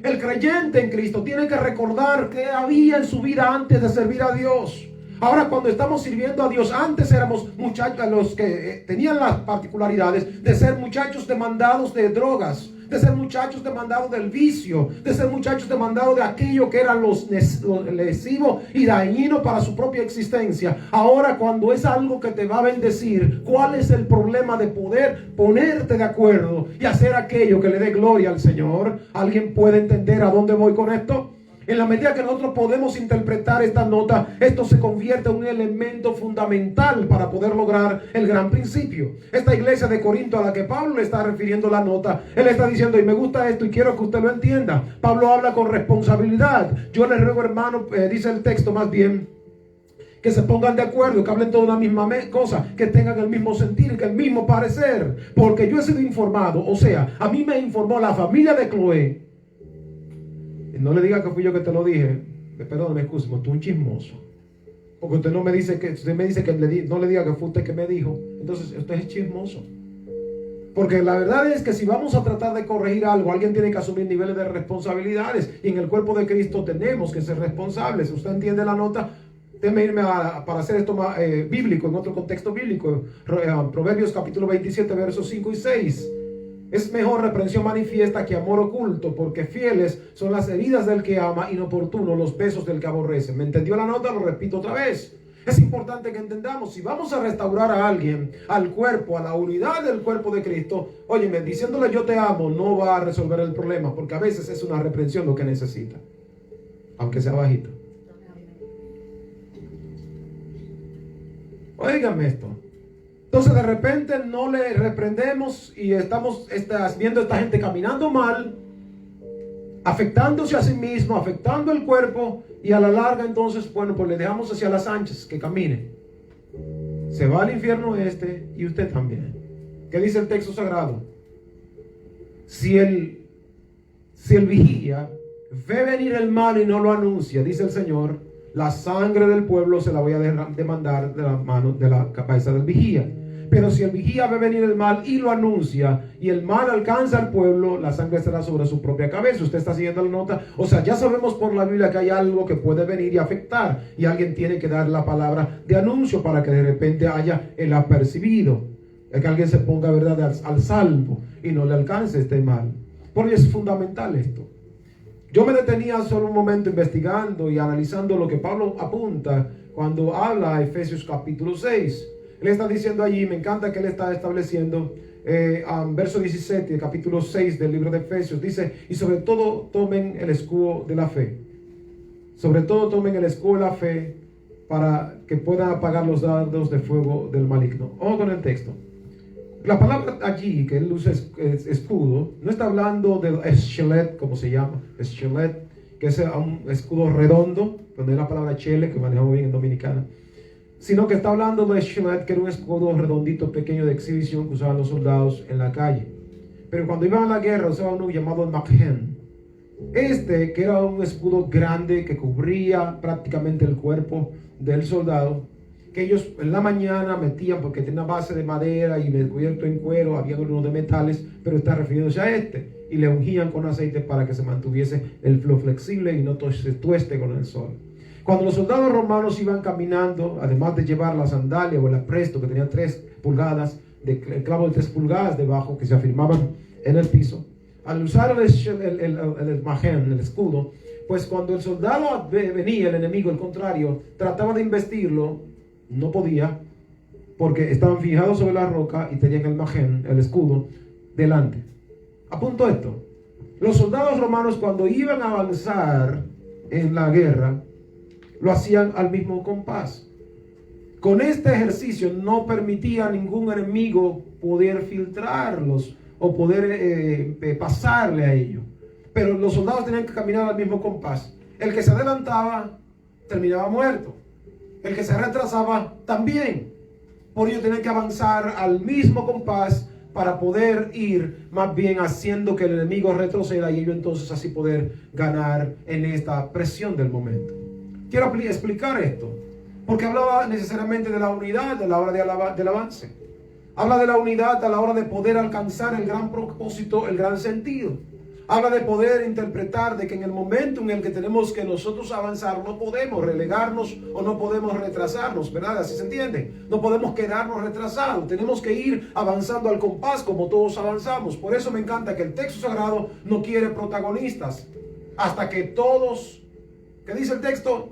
El creyente en Cristo tiene que recordar qué había en su vida antes de servir a Dios. Ahora, cuando estamos sirviendo a Dios, antes éramos muchachos, los que tenían las particularidades de ser muchachos demandados de drogas, de ser muchachos demandados del vicio, de ser muchachos demandados de aquello que era los lesivo y dañino para su propia existencia. Ahora, cuando es algo que te va a bendecir, ¿cuál es el problema de poder ponerte de acuerdo y hacer aquello que le dé gloria al Señor? ¿Alguien puede entender a dónde voy con esto? En la medida que nosotros podemos interpretar esta nota, esto se convierte en un elemento fundamental para poder lograr el gran principio. Esta iglesia de Corinto a la que Pablo le está refiriendo la nota, él está diciendo, y me gusta esto y quiero que usted lo entienda. Pablo habla con responsabilidad. Yo les ruego, hermano, dice el texto más bien, que se pongan de acuerdo, que hablen toda una misma cosa, que tengan el mismo sentir, que el mismo parecer. Porque yo he sido informado, o sea, a mí me informó la familia de Cloé. No le diga que fui yo que te lo dije. Perdón, me excuso, tú un chismoso. Porque usted no me dice que, usted me dice que no le diga que fue usted que me dijo. Entonces usted es chismoso. Porque la verdad es que si vamos a tratar de corregir algo, alguien tiene que asumir niveles de responsabilidades. Y en el cuerpo de Cristo tenemos que ser responsables. ¿Usted entiende la nota? Déjeme irme para hacer esto más bíblico, en otro contexto bíblico. Proverbios capítulo 27, versos 5 y 6. Es mejor reprensión manifiesta que amor oculto, porque fieles son las heridas del que ama, inoportunos los besos del que aborrece. ¿Me entendió la nota? Lo repito otra vez. Es importante que entendamos, si vamos a restaurar a alguien, al cuerpo, a la unidad del cuerpo de Cristo, óyeme, diciéndole yo te amo, no va a resolver el problema, porque a veces es una reprensión lo que necesita, aunque sea bajito. Óigame esto. Entonces de repente no le reprendemos y estamos viendo a esta gente caminando mal, afectándose a sí mismo, afectando el cuerpo, y a la larga entonces, bueno, pues le dejamos hacia las anchas que camine. Se va al infierno y usted también. ¿Qué dice el texto sagrado? Si el vigía ve venir el mal y no lo anuncia, dice el Señor, la sangre del pueblo se la voy a demandar de la mano de la cabeza del vigía. Pero si el vigía ve venir el mal y lo anuncia, y el mal alcanza al pueblo, la sangre estará sobre su propia cabeza. Usted está siguiendo la nota. O sea, ya sabemos por la Biblia que hay algo que puede venir y afectar, y alguien tiene que dar la palabra de anuncio para que de repente haya el apercibido, que alguien se ponga, verdad, al salvo y no le alcance este mal. Porque es fundamental esto. Yo me detenía solo un momento investigando y analizando lo que Pablo apunta cuando habla a Efesios capítulo 6. Él está diciendo allí, me encanta que él está estableciendo, verso 17, capítulo 6 del libro de Efesios, dice, y sobre todo tomen el escudo de la fe. Sobre todo tomen el escudo de la fe para que puedan apagar los dardos de fuego del maligno. Ojo con el texto. La palabra allí que él usa escudo, no está hablando del esqueleto, como se llama, esqueleto, que es un escudo redondo, donde es la palabra chele, que manejamos bien en dominicana, sino que está hablando de esqueleto, que era un escudo redondito, pequeño de exhibición que usaban los soldados en la calle. Pero cuando iban a la guerra usaban uno llamado magen. Que era un escudo grande que cubría prácticamente el cuerpo del soldado, que ellos en la mañana metían, porque tenía una base de madera y cubierto en cuero, había uno de metales, pero está refiriéndose a y le ungían con aceite para que se mantuviese el flo flexible y no se tueste con el sol. Cuando los soldados romanos iban caminando, además de llevar la sandalia o el apresto que tenía 3 pulgadas, el clavo de 3 pulgadas debajo que se afirmaban en el piso, al usar el magen, el escudo, pues cuando el soldado venía, el enemigo, el contrario, trataba de embestirlo, no podía, porque estaban fijados sobre la roca y tenían el magen, el escudo, delante. Apunto esto. Los soldados romanos, cuando iban a avanzar en la guerra, lo hacían al mismo compás. Con este ejercicio no permitía a ningún enemigo poder filtrarlos o poder pasarle a ellos. Pero los soldados tenían que caminar al mismo compás. El que se adelantaba terminaba muerto. El que se retrasaba también. Por ello tenían que avanzar al mismo compás para poder ir más bien haciendo que el enemigo retroceda y ellos entonces así poder ganar en esta presión del momento. Quiero explicar esto, porque hablaba necesariamente de la unidad a la hora del avance. Habla de la unidad a la hora de poder alcanzar el gran propósito, el gran sentido. Habla de poder interpretar de que en el momento en el que tenemos que nosotros avanzar, no podemos relegarnos o no podemos retrasarnos, ¿verdad? Así se entiende. No podemos quedarnos retrasados. Tenemos que ir avanzando al compás como todos avanzamos. Por eso me encanta que el texto sagrado no quiere protagonistas. Hasta que todos, ¿qué dice el texto?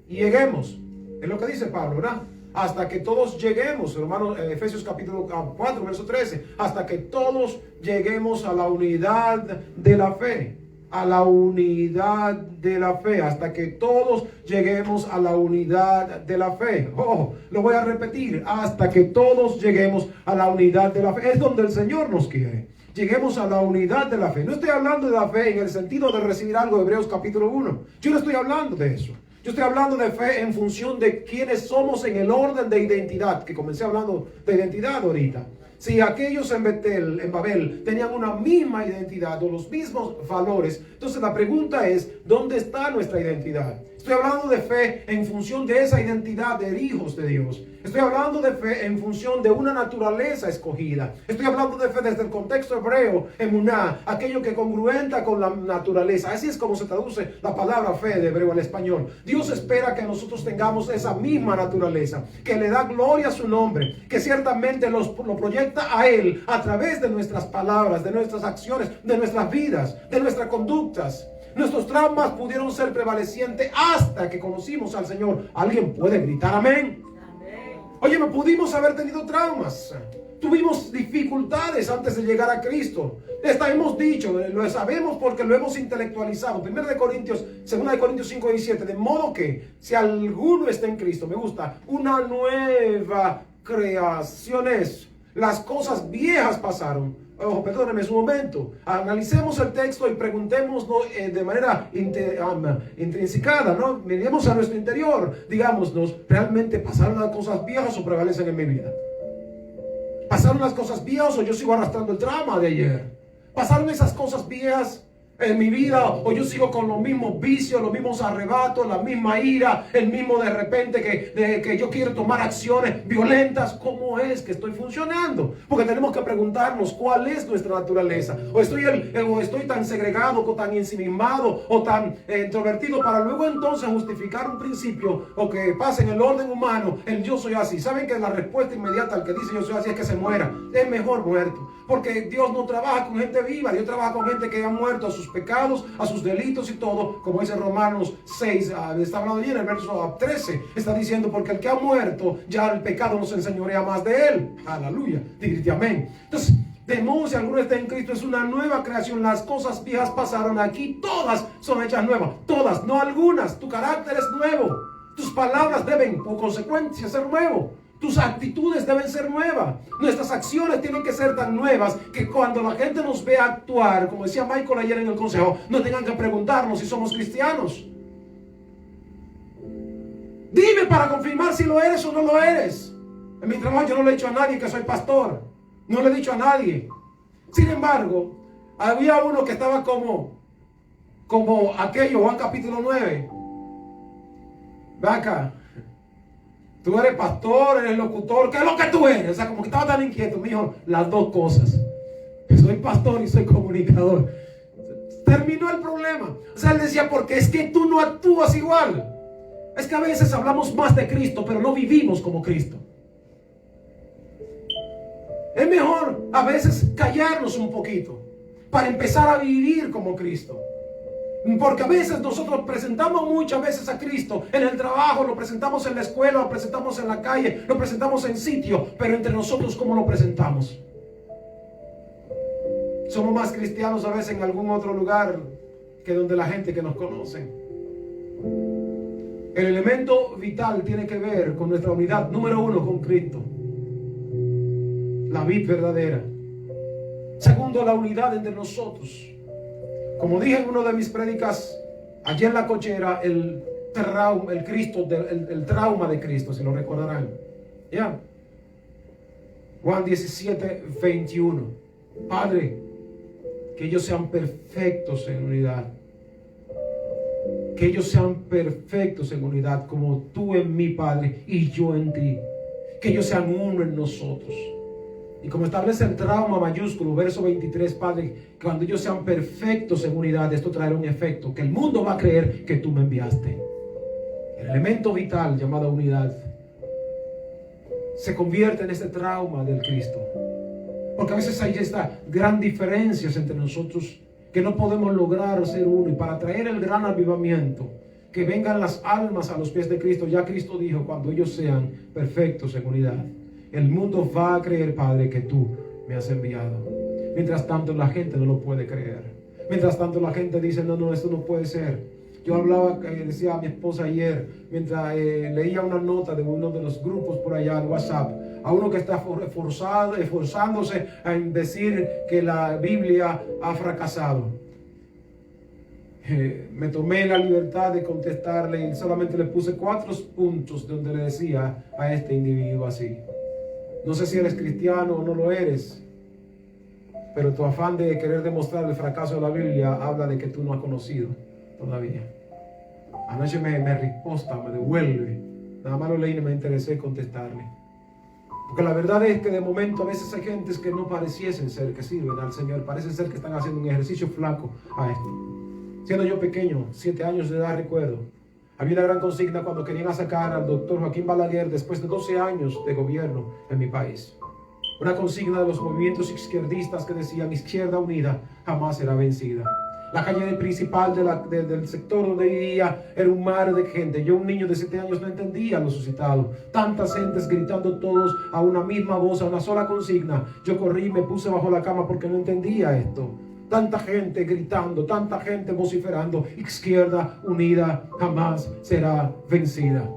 Lleguemos. Es lo que dice Pablo, ¿verdad? Hasta que todos lleguemos, hermanos, Efesios capítulo 4, verso 13, hasta que todos lleguemos a la unidad de la fe, a la unidad de la fe, hasta que todos lleguemos a la unidad de la fe. Lo voy a repetir, hasta que todos lleguemos a la unidad de la fe. Es donde el Señor nos quiere. Lleguemos a la unidad de la fe. No estoy hablando de la fe en el sentido de recibir algo de Hebreos capítulo 1. Yo no estoy hablando de eso. Yo estoy hablando de fe en función de quiénes somos en el orden de identidad, que comencé hablando de identidad ahorita. Si aquellos en Babel, tenían una misma identidad o los mismos valores, entonces la pregunta es, ¿dónde está nuestra identidad? Estoy hablando de fe en función de esa identidad de hijos de Dios. Estoy hablando de fe en función de una naturaleza escogida. Estoy hablando de fe desde el contexto hebreo, emuná, aquello que congruenta con la naturaleza. Así es como se traduce la palabra fe de hebreo al español. Dios espera que nosotros tengamos esa misma naturaleza, que le da gloria a su nombre, que ciertamente lo proyecta a Él a través de nuestras palabras, de nuestras acciones, de nuestras vidas, de nuestras conductas. Nuestros traumas pudieron ser prevalecientes hasta que conocimos al Señor. ¿Alguien puede gritar amén? Oye, no pudimos haber tenido traumas. Tuvimos dificultades antes de llegar a Cristo. Hemos dicho, lo sabemos porque lo hemos intelectualizado. 2 de Corintios 5, 17. De modo que si alguno está en Cristo, me gusta, una nueva creación es. Las cosas viejas pasaron. Perdóneme un momento. Analicemos el texto y preguntémonos de manera intrinsecada, ¿no? Miremos a nuestro interior. Digámonos, ¿realmente pasaron las cosas viejas o prevalecen en mi vida? ¿Pasaron las cosas viejas o yo sigo arrastrando el trauma de ayer? ¿Pasaron esas cosas viejas en mi vida o yo sigo con los mismos vicios, los mismos arrebatos, la misma ira, el mismo de repente que yo quiero tomar acciones violentas? ¿Cómo es que estoy funcionando? Porque tenemos que preguntarnos cuál es nuestra naturaleza. O estoy tan segregado, o tan ensimismado, o tan introvertido para luego entonces justificar un principio o que pase en el orden humano, el yo soy así. ¿Saben que la respuesta inmediata al que dice yo soy así es que se muera? Es mejor muerto. Porque Dios no trabaja con gente viva, Dios trabaja con gente que ha muerto a sus pecados, a sus delitos y todo, como dice Romanos 6, está hablando allí en el verso 13, está diciendo, porque el que ha muerto, ya el pecado no se enseñorea más de él. Aleluya, dígate amén. Entonces, de modo si alguno está en Cristo, es una nueva creación. Las cosas viejas pasaron, aquí todas son hechas nuevas, todas, no algunas. Tu carácter es nuevo, tus palabras deben por consecuencia ser nuevo. Tus actitudes deben ser nuevas. Nuestras acciones tienen que ser tan nuevas que cuando la gente nos vea actuar, como decía Michael ayer en el consejo, no tengan que preguntarnos si somos cristianos. Dime para confirmar si lo eres o no lo eres. En mi trabajo yo no le he dicho a nadie que soy pastor. No le he dicho a nadie. Sin embargo, había uno que estaba como aquello, Juan capítulo 9. Ve acá. Tú eres pastor, eres locutor, ¿qué es lo que tú eres? O sea, como que estaba tan inquieto. Me dijo, las dos cosas. Soy pastor y soy comunicador. Terminó el problema. O sea, él decía, porque es que tú no actúas igual. Es que a veces hablamos más de Cristo, pero no vivimos como Cristo. Es mejor a veces callarnos un poquito para empezar a vivir como Cristo. Porque a veces nosotros presentamos muchas veces a Cristo en el trabajo, lo presentamos en la escuela, lo presentamos en la calle, lo presentamos en sitio, pero entre nosotros, ¿cómo lo presentamos? Somos más cristianos a veces en algún otro lugar que donde la gente que nos conoce. El elemento vital tiene que ver con nuestra unidad, número uno, con Cristo, la vid verdadera. Segundo, la unidad entre nosotros. Como dije en una de mis prédicas, allí en la cochera, el trauma de Cristo, si lo recordarán. ¿Ya? Juan 17, 21. Padre, que ellos sean perfectos en unidad. Que ellos sean perfectos en unidad, como tú en mí, Padre, y yo en ti. Que ellos sean uno en nosotros. Y como establece el trauma mayúsculo, verso 23, Padre, que cuando ellos sean perfectos en unidad, esto traerá un efecto, que el mundo va a creer que tú me enviaste. El elemento vital llamado unidad se convierte en este trauma del Cristo. Porque a veces hay esta gran diferencia entre nosotros, que no podemos lograr ser uno. Y para traer el gran avivamiento, que vengan las almas a los pies de Cristo, ya Cristo dijo, cuando ellos sean perfectos en unidad, el mundo va a creer, Padre, que tú me has enviado. Mientras tanto la gente no lo puede creer. Mientras tanto la gente dice, no, esto no puede ser. Yo hablaba, decía a mi esposa ayer, mientras leía una nota de uno de los grupos por allá en WhatsApp, a uno que está esforzándose en decir que la Biblia ha fracasado. Me tomé la libertad de contestarle y solamente le puse 4 puntos donde le decía a este individuo así: no sé si eres cristiano o no lo eres, pero tu afán de querer demostrar el fracaso de la Biblia habla de que tú no has conocido todavía. Anoche me resposta, me devuelve. Nada más lo leí y me interesé contestarle. Porque la verdad es que de momento a veces hay gentes que no pareciesen ser que sirven al Señor. Parece ser que están haciendo un ejercicio flaco a esto. Siendo yo pequeño, 7 años de edad, recuerdo, había una gran consigna cuando querían sacar al doctor Joaquín Balaguer después de 12 años de gobierno en mi país. Una consigna de los movimientos izquierdistas que decían: izquierda unida jamás será vencida. La calle principal del sector donde vivía era un mar de gente. Yo, un niño de 7 años, no entendía lo suscitado. Tantas gentes gritando todos a una misma voz, a una sola consigna. Yo corrí y me puse bajo la cama porque no entendía esto. Tanta gente gritando, tanta gente vociferando: izquierda unida jamás será vencida.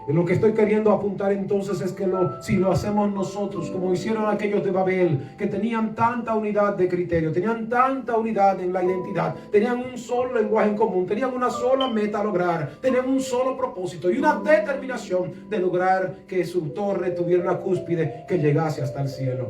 Y lo que estoy queriendo apuntar entonces es que si lo hacemos nosotros, como hicieron aquellos de Babel, que tenían tanta unidad de criterio, tenían tanta unidad en la identidad, tenían un solo lenguaje en común, tenían una sola meta a lograr, tenían un solo propósito y una determinación de lograr que su torre tuviera una cúspide que llegase hasta el cielo.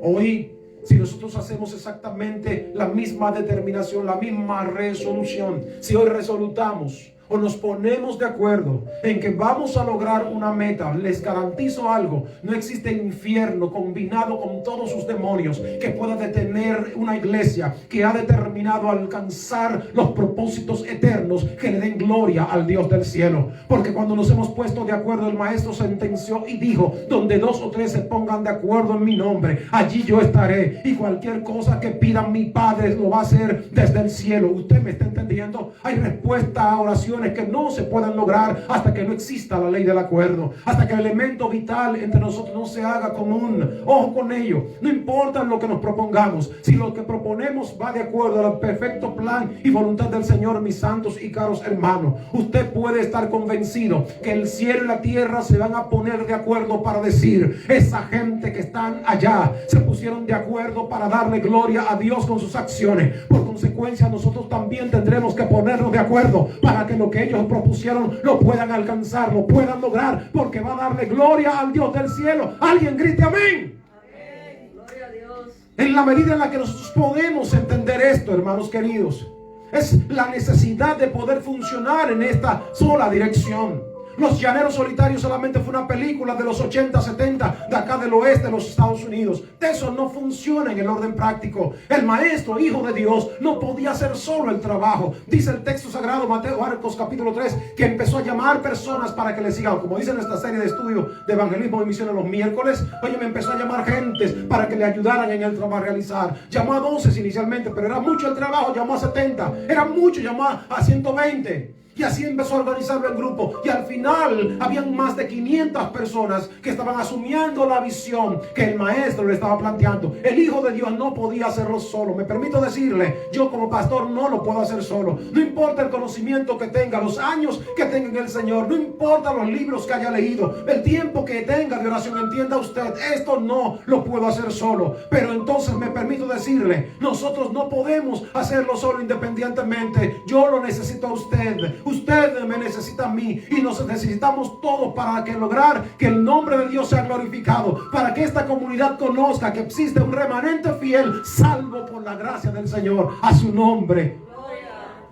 Hoy, si nosotros hacemos exactamente la misma determinación, la misma resolución, si hoy resolutamos o nos ponemos de acuerdo en que vamos a lograr una meta, les garantizo algo: no existe infierno combinado con todos sus demonios que pueda detener una iglesia que ha determinado alcanzar los propósitos eternos que le den gloria al Dios del cielo. Porque cuando nos hemos puesto de acuerdo, el maestro sentenció y dijo: donde 2 o 3 se pongan de acuerdo en mi nombre, allí yo estaré, y cualquier cosa que pida mi Padre lo va a hacer desde el cielo. ¿Usted me está entendiendo? Hay respuesta a oraciones que no se pueden lograr hasta que no exista la ley del acuerdo, hasta que el elemento vital entre nosotros no se haga común. Ojo con ello, no importa lo que nos propongamos, si lo que proponemos va de acuerdo al perfecto plan y voluntad del Señor, mis santos y caros hermanos, usted puede estar convencido que el cielo y la tierra se van a poner de acuerdo para decir: esa gente que están allá se pusieron de acuerdo para darle gloria a Dios con sus acciones. Por consecuencia, nosotros también tendremos que ponernos de acuerdo para que lo que ellos propusieron lo puedan alcanzar, lo puedan lograr, porque va a darle gloria al Dios del cielo. Alguien grite amén. Amén. Gloria a Dios. En la medida en la que nosotros podemos entender esto, hermanos queridos, es la necesidad de poder funcionar en esta sola dirección. Los Llaneros Solitarios solamente fue una película de los 80, 70 de acá del oeste de los Estados Unidos. Eso no funciona en el orden práctico. El maestro, hijo de Dios, no podía hacer solo el trabajo. Dice el texto sagrado, Marcos capítulo 3, que empezó a llamar personas para que le sigan. Como dice en esta serie de estudios de evangelismo y misiones los miércoles, oye, me empezó a llamar gentes para que le ayudaran en el trabajo a realizar. Llamó a 12 inicialmente, pero era mucho el trabajo, llamó a 70. Era mucho, llamó a 120. Y así empezó a organizarlo en grupo. Y al final habían más de 500 personas que estaban asumiendo la visión que el maestro le estaba planteando. El Hijo de Dios no podía hacerlo solo. Me permito decirle, yo como pastor no lo puedo hacer solo. No importa el conocimiento que tenga, los años que tenga en el Señor, no importa los libros que haya leído, el tiempo que tenga de oración, entienda usted, esto no lo puedo hacer solo. Pero entonces me permito decirle, nosotros no podemos hacerlo solo independientemente. Yo lo necesito a usted. Usted me necesita a mí y nos necesitamos todos para que lograr que el nombre de Dios sea glorificado, para que esta comunidad conozca que existe un remanente fiel, salvo por la gracia del Señor, a su nombre.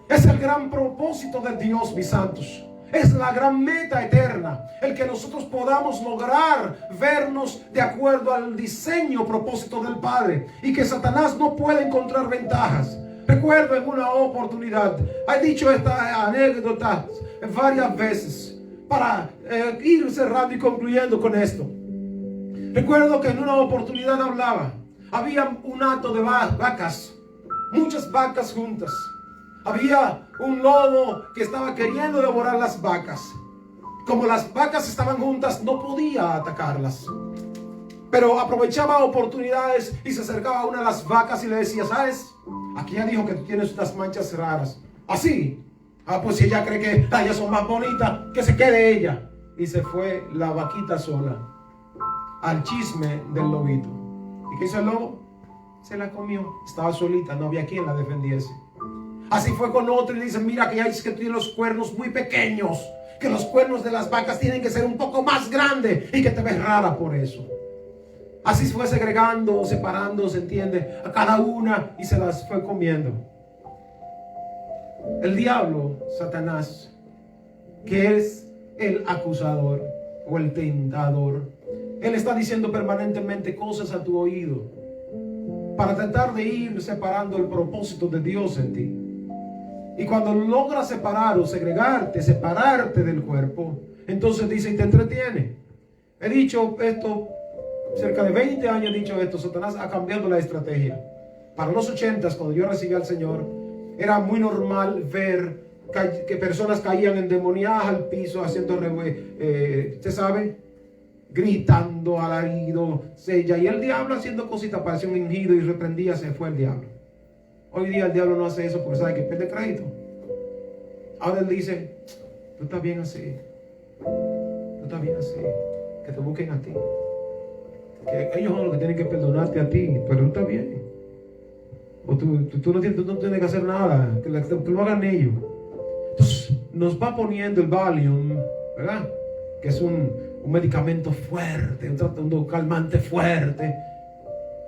Es el gran propósito de Dios, mis santos. Es la gran meta eterna, el que nosotros podamos lograr vernos de acuerdo al diseño, propósito del Padre, y que Satanás no pueda encontrar ventajas. Recuerdo en una oportunidad, he dicho esta anécdota varias veces para ir cerrando y concluyendo con esto. Recuerdo que en una oportunidad había un hato de vacas, muchas vacas juntas. Había un lobo que estaba queriendo devorar las vacas. Como las vacas estaban juntas, no podía atacarlas, pero aprovechaba oportunidades y se acercaba a una de las vacas y le decía: ¿sabes? Aquí ya dijo que tú tienes unas manchas raras. ¿Así? Pues si ella cree que ellas son más bonitas, que se quede ella. Y se fue la vaquita sola al chisme del lobito. ¿Y qué hizo el lobo? Se la comió. Estaba solita, no había quien la defendiese. Así fue con otro y le dicen: mira que ya dices que tiene los cuernos muy pequeños, que los cuernos de las vacas tienen que ser un poco más grandes y que te ves rara por eso. Así fue segregando, separando, se entiende, a cada una y se las fue comiendo. El diablo, Satanás, que es el acusador o el tentador, él está diciendo permanentemente cosas a tu oído para tratar de ir separando el propósito de Dios en ti. Y cuando logra separar o segregarte, separarte del cuerpo, entonces dice y te entretiene. He dicho esto, cerca de 20 años he dicho esto. Satanás ha cambiado la estrategia. Para los 80s, cuando yo recibí al Señor, era muy normal ver que personas caían endemoniadas al piso, haciendo, ¿usted sabe? Gritando, alarido, sella, y el diablo haciendo cositas, parecía un ungido y reprendía, se fue el diablo. Hoy día el diablo no hace eso porque sabe que pierde crédito. Ahora él dice: tú estás bien así, tú estás bien así, que te busquen a ti, que ellos son los que tienen que perdonarte a ti, pero tú estás bien, o tú no tienes que hacer nada, que lo hagan ellos. Entonces nos va poniendo el Valium, ¿verdad? Que es un medicamento fuerte, un calmante fuerte,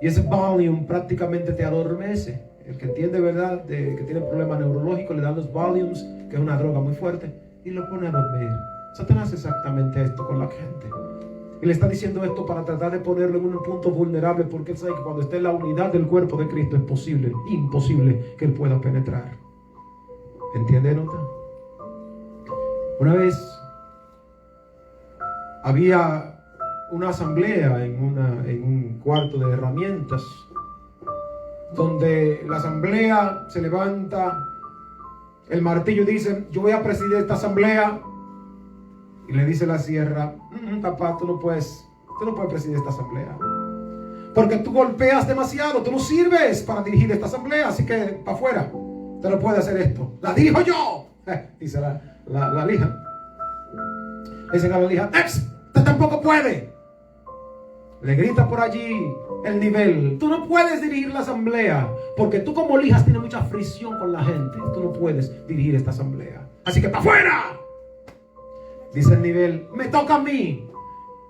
y ese Valium prácticamente te adormece. El que entiende, ¿verdad?, que tiene problemas neurológicos, le dan los Valiums, que es una droga muy fuerte, y lo pone a dormir. Satanás hace exactamente esto con la gente. Y le está diciendo esto para tratar de ponerlo en un punto vulnerable, porque él sabe que cuando esté en la unidad del cuerpo de Cristo es imposible que él pueda penetrar. ¿Entiende, nota? Una vez había una asamblea en un cuarto de herramientas, donde la asamblea se levanta, el martillo y dice: yo voy a presidir esta asamblea. Y le dice la sierra: papá, tú no puedes presidir esta asamblea, porque tú golpeas demasiado, tú no sirves para dirigir esta asamblea, así que para afuera, usted no puede hacer esto, la dirijo yo. Dice la lija. Dicen a la lija: usted tampoco puede. Le grita por allí el nivel: tú no puedes dirigir la asamblea, porque tú como lijas tienes mucha fricción con la gente, tú no puedes dirigir esta asamblea, así que para afuera. Dice el nivel: me toca a mí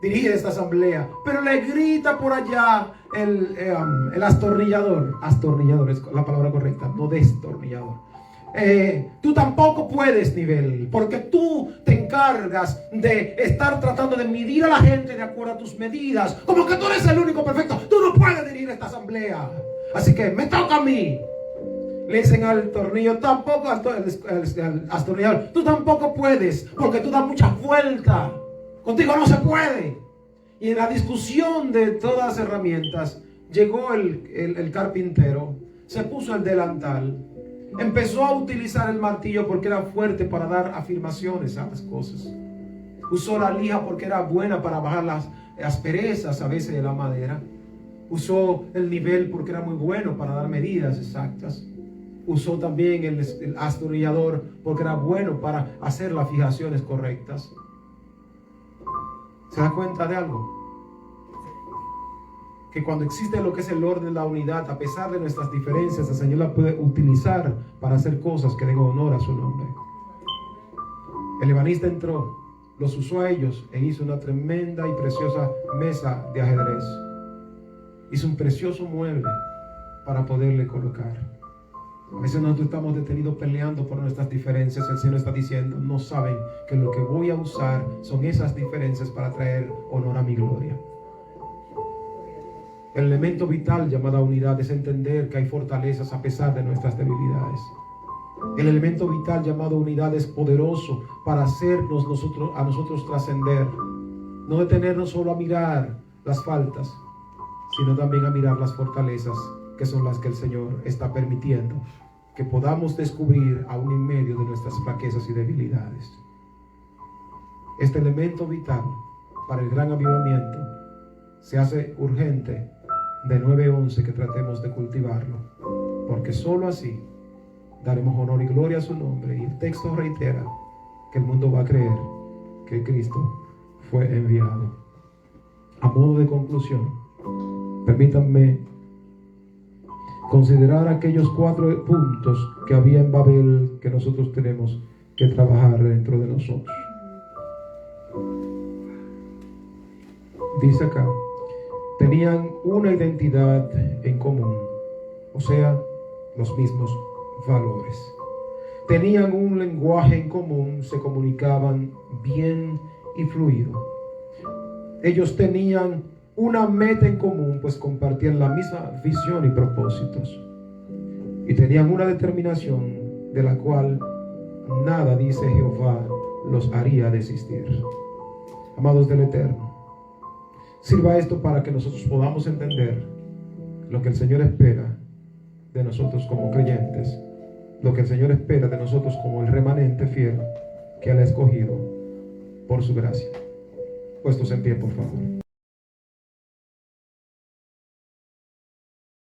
dirigir esta asamblea. Pero le grita por allá el astornillador es la palabra correcta, no destornillador: tú tampoco puedes, nivel, porque tú te encargas de estar tratando de medir a la gente de acuerdo a tus medidas, como que tú eres el único perfecto. Tú no puedes dirigir esta asamblea, así que me toca a mí. Le dicen al tornillo tampoco, al astornillador: tú tampoco puedes, porque tú das muchas vueltas, contigo no se puede. Y en la discusión de todas las herramientas llegó el carpintero, se puso el delantal Empezó a utilizar el martillo porque era fuerte para dar afirmaciones a las cosas. Usó la lija porque era buena para bajar las asperezas a veces de la madera. Usó el nivel porque era muy bueno para dar medidas exactas. Usó también el astornillador porque era bueno para hacer las fijaciones correctas. ¿Se da cuenta de algo? Que cuando existe lo que es el orden de la unidad, a pesar de nuestras diferencias, el Señor la puede utilizar para hacer cosas que den honor a su nombre. El ebanista entró, los usó a ellos e hizo una tremenda y preciosa mesa de ajedrez. Hizo un precioso mueble para poderle colocar. A veces nosotros estamos detenidos peleando por nuestras diferencias. El Señor está diciendo, no saben que lo que voy a usar son esas diferencias para traer honor a mi gloria. El elemento vital llamado unidad es entender que hay fortalezas a pesar de nuestras debilidades. El elemento vital llamado unidad es poderoso para hacernos a nosotros trascender. No detenernos solo a mirar las faltas, sino también a mirar las fortalezas, que son las que el Señor está permitiendo que podamos descubrir aún en medio de nuestras flaquezas y debilidades. Este elemento vital para el gran avivamiento se hace urgente de 9 a 11 que tratemos de cultivarlo, porque solo así daremos honor y gloria a su nombre. Y el texto reitera que el mundo va a creer que Cristo fue enviado. A modo de conclusión, permítanme considerar aquellos 4 puntos que había en Babel que nosotros tenemos que trabajar dentro de nosotros. Dice acá, tenían una identidad en común, o sea, los mismos valores. Tenían un lenguaje en común, se comunicaban bien y fluido. Ellos tenían una meta en común, pues compartían la misma visión y propósitos. Y tenían una determinación de la cual nada, dice Jehová, los haría desistir. Amados del Eterno, sirva esto para que nosotros podamos entender lo que el Señor espera de nosotros como creyentes, lo que el Señor espera de nosotros como el remanente fiel que Él ha escogido por su gracia. Puestos en pie, por favor.